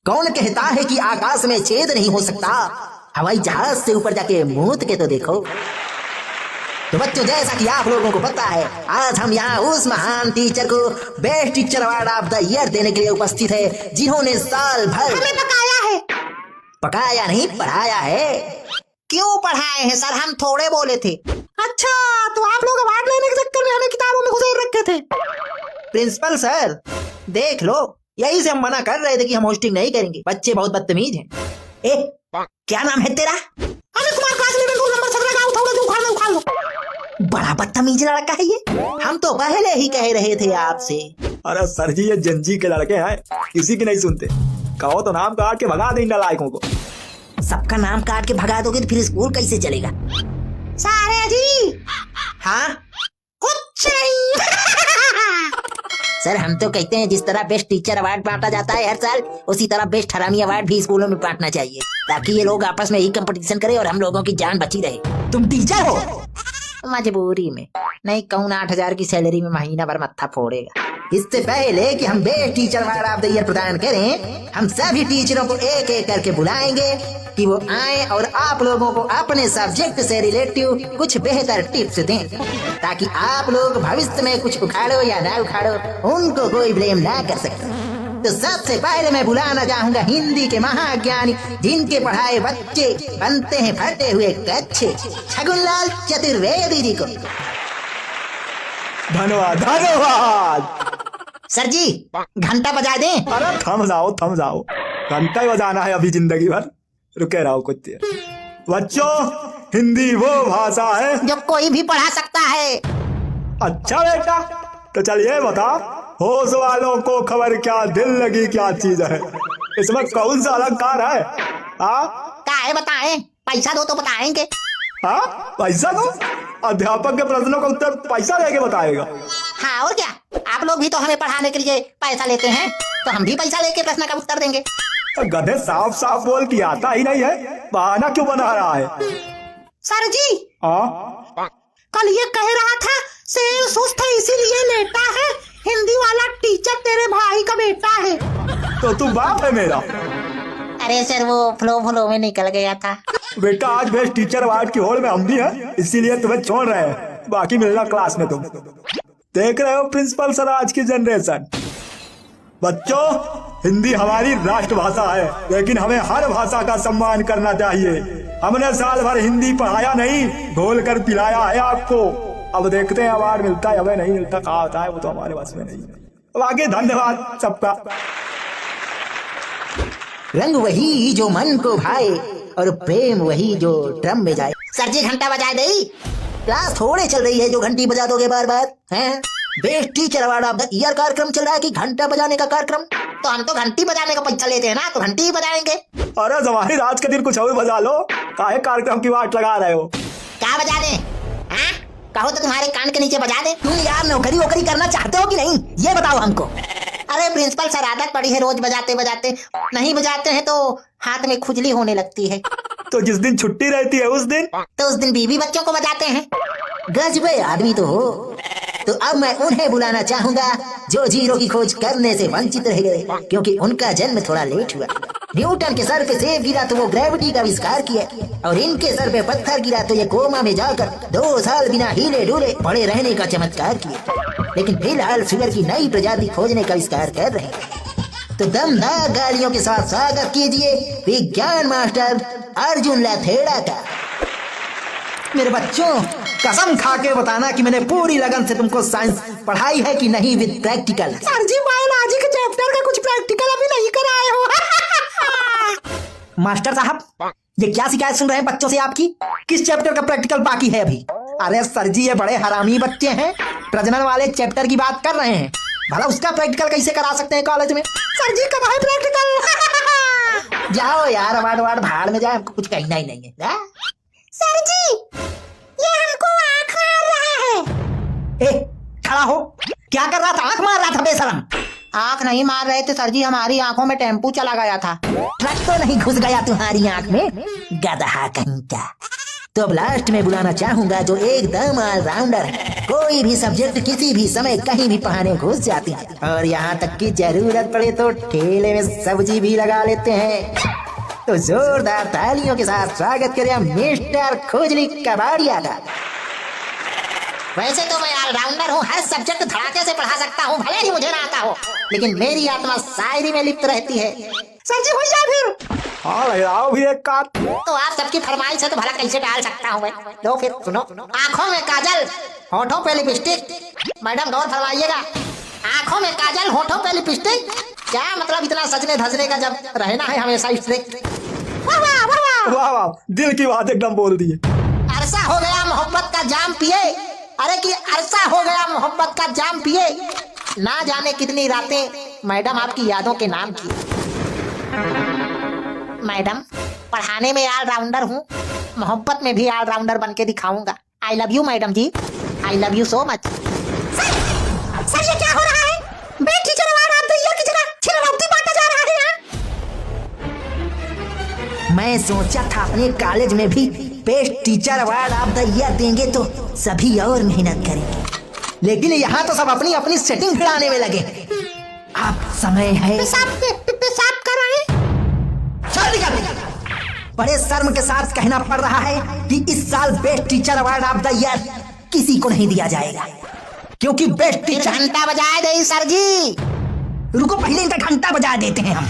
कौन कहता है कि आकाश में छेद नहीं हो सकता? हवाई जहाज से ऊपर जाके मूत के तो देखो। तो बच्चों, जैसा कि आप लोगों को पता है, आज हम यहाँ उस महान टीचर को best teacher award of the year देने के लिए उपस्थित है, जिन्होंने साल भर हमें पकाया है। पकाया नहीं, पढ़ाया है। क्यों पढ़ाए हैं सर? हम थोड़े बोले थे। अच्छा, तो आप लोग अवार्ड लेने के चक्कर में हमें किताबों में घुसेड़ रखे थे। प्रिंसिपल सर, देख लो, यही से हम मना कर रहे थे कि हम होस्टिंग नहीं करेंगे। बच्चे बहुत बदतमीज हैं। ए, क्या नाम है तेरा? Anil Kumar, class 11 roll number 17 का उठाओ, जो उखाड़ लो उखाड़ लो। बड़ा बदतमीज लड़का है ये। हम तो पहले ही कह रहे थे आपसे। अरे सर जी, ये जंजी के लड़के हैं, किसी की नहीं सुनते। कहो तो नाम काट के भगा दे इन नालायकों को। सबका नाम काट के भगा दोगे तो फिर स्कूल कैसे चलेगा? सारे जी। हाँ, कुछ नहीं। सर हम तो कहते हैं जिस तरह बेस्ट टीचर अवार्ड बांटा जाता है हर साल, उसी तरह बेस्ट हरामी अवार्ड भी स्कूलों में बांटना चाहिए, ताकि ये लोग आपस में ही कंपटीशन करें और हम लोगों की जान बची रहे। तुम टीचर हो? मजबूरी में, नहीं कहूँ 8,000 की सैलरी में महीना भर मत्था फोड़ेगा। इससे पहले कि हम best teacher award of the year प्रदान करें, हम सभी टीचरों को एक एक करके बुलाएंगे कि वो आए और आप लोगों को अपने सब्जेक्ट से रिलेटिव कुछ बेहतर टिप्स दें, ताकि आप लोग भविष्य में कुछ उखाड़ो या ना उखाड़ो, उनको कोई ब्लेम ना कर सके। तो सबसे पहले मैं बुलाना चाहूंगा हिंदी के महाज्ञानी, जिनके पढ़ाए बच्चे बनते हैं फटे हुए कच्चे, छगुनलाल चतुर्वेदी जी को। धन्यवाद धन्यवाद। सर जी, घंटा बजा दें? अरे थम जाओ थम जाओ, घंटा ही बजाना है अभी जिंदगी भर। रुके रहो कुछ देर। बच्चों, हिंदी वो भाषा है जो कोई भी पढ़ा सकता है। अच्छा बेटा, तो चलिए बता, होश वालों को खबर क्या, दिल लगी क्या चीज है। इसमें कौन सा अलंकार है? काहे बताएं? पैसा दो तो बताएंगे। हाँ, पैसा दो? अध्यापक के प्रश्नों का उत्तर पैसा देके बताएगा? हाँ और क्या, आप लोग भी तो हमें पढ़ाने के लिए पैसा लेते हैं, तो हम भी पैसा लेके प्रश्न का उत्तर देंगे। गधे, साफ साफ बोल कि आता ही नहीं है, बहाना क्यों बना रहा है? सर जी, हाँ, कल ये कह रहा था शेर सुस्त है इसीलिए लेटा है, हिंदी वाला टीचर तेरे भाई का बेटा है। तो तू बाप है मेरा? अरे सर, वो फ्लो में निकल गया था। बेटा, आज बेस्ट टीचर अवार्ड की होड़ में हम भी हैं, इसीलिए तुम्हें छोड़ रहे हैं, बाकी मिलना क्लास में तुम। देख रहे हो प्रिंसिपल सर, आज की जनरेशन। बच्चों, हिंदी हमारी राष्ट्रभाषा है, लेकिन हमें हर भाषा का सम्मान करना चाहिए। हमने साल भर हिंदी पढ़ाया नहीं, घोल कर पिलाया है आपको। अब देखते हैं अवार्ड मिलता है हमें, नहीं मिलता कहा होता है, वो तो हमारे बस में नहीं है। अब आगे धन्यवाद सबका। रंग वही जो मन को भाए और प्रेम वही जो ड्रम में जाए। सर जी, घंटा बजा दे। क्लास थोड़े चल रही है जो घंटी बजा दोगे बार बार, हैं? Best teacher award of the year कार्यक्रम चल रहा है कि घंटा बजाने का कार्यक्रम? तो हम तो घंटी बजाने का पैसा लेते हैं ना, तो घंटी ही बजाएंगे। अरे जवाहिर, आज के दिन कुछ और बजा लो, काहे कार्यक्रम की वाट लगा रहे हो? क्या बजा दें? हाँ, कहो तो तुम्हारे कान के नीचे बजा दे। तुम यार नौकरी वोकरी करना चाहते हो कि नहीं, ये बताओ हमको। अरे प्रिंसिपल सर, आदत पड़ी है रोज बजाते बजाते, नहीं बजाते हैं तो हाथ में खुजली होने लगती है। तो जिस दिन छुट्टी रहती है उस दिन बीवी बच्चों को बजाते हैं। गजबे आदमी तो हो। तो अब मैं उन्हें बुलाना चाहूंगा जो जीरो की खोज करने से वंचित रह गए, क्योंकि उनका जन्म थोड़ा लेट हुआ। न्यूटन के सर पे सेब गिरा तो वो ग्रेविटी का आविष्कार किया, और इनके सर पे पत्थर गिरा तो ये कोमा में जाकर 2 साल बिना हिले डुले पड़े रहने का चमत्कार किया। लेकिन फिलहाल सुगर की नई प्रजाति खोजने का आविष्कार कर रहे हैं। तो दमदार गालियों के साथ स्वागत कीजिए विज्ञान मास्टर अर्जुन लाथेड़ा का। मेरे बच्चों, कसम खा के बताना कि मैंने पूरी लगन से तुमको साइंस पढ़ाई है कि नहीं, विद प्रैक्टिकल। सर जी, बायोलॉजी के चैप्टर का कुछ प्रैक्टिकल अभी नहीं कराए हो। मास्टर साहब, ये क्या शिकायत सुन रहे हैं बच्चों से आपकी? किस चैप्टर का प्रैक्टिकल बाकी है अभी? अरे सर जी, ये बड़े हरामी बच्चे हैं, प्रजनन वाले चैप्टर की बात कर रहे हैं, भला उसका प्रैक्टिकल कैसे करा सकते हैं कॉलेज में? सर जी, कब है प्रैक्टिकल? जाओ यार, अवार्ड भाड़ में जाए, हमको कुछ कहना ही नहीं है। सर जी, ये हमको आँख मार रहा है। ए, खड़ा हो। क्या कर रहा था? आँख मार रहा था बेशरम? आँख नहीं मार रहे थे सर जी, हमारी आंखों में टेम्पू चला गया था। ट्रक तो नहीं घुस गया तुम्हारी आँख में, गधा कहीं का? तो अब लास्ट में बुलाना चाहूंगा जो एकदम ऑलराउंडर है, कोई भी सब्जेक्ट किसी भी समय कहीं भी पढ़ाने घुस जाती है, और यहाँ तक कि जरूरत पड़े तो ठेले में सब्जी भी लगा लेते हैं। तो जोरदार तालियों के साथ स्वागत करें मिस्टर खुजली कबाड़िया का। वैसे तो मैं ऑलराउंडर हूँ, हर सब्जेक्ट धड़ाके से पढ़ा सकता हूँ, भले ही मुझे ना आता हो, लेकिन मेरी आत्मा शायरी में लिप्त रहती है। सर जी हो जाए फिर। हाँ लगाओ भी एक काट। तो आप सबकी फरमाइश है तो भला कैसे डाल सकता हूँ मैं। लो फिर सुनो। आंखों में काजल, होठों पे लिपस्टिक। मैडम गौर फरमाइएगा, आंखों में काजल, होठों पे लिपस्टिक। क्या मतलब इतना सजने धजने का जब रहना है हमेशा स्ट्रिक्ट। वाह वाह वाह वाह वाह, दिल की बात एकदम बोल दी। अरसा हो गया मोहब्बत का जाम पिए, अरे कि अरसा हो गया मोहब्बत का जाम पिए, ना जाने कितनी रातें मैडम आपकी यादों के नाम की। मैडम पढ़ाने में ऑलराउंडर हूँ, मोहब्बत में भी ऑलराउंडर बन के दिखाऊंगा। आई लव यू मैडम जी, I love you so much. Sir ये क्या हो रहा है? Best teacher award of the year की जगह छिरवती बांटा जा रहा है यहाँ। मैं सोचा था अपने कॉलेज में भी best teacher award of the year देंगे तो सभी और मेहनत करेंगे, लेकिन यहाँ तो सब अपनी अपनी सेटिंग भिड़ाने में लगे। अब समय है पेशाब कर रहे हैं। बड़े शर्म के साथ कहना पड़ रहा है कि इस साल best teacher award of the year किसी को नहीं दिया जाएगा, क्योंकि बेस्ट टीचर। घंटा बजाए दे सर जी। रुको पहले इनका घंटा बजा देते हैं हम।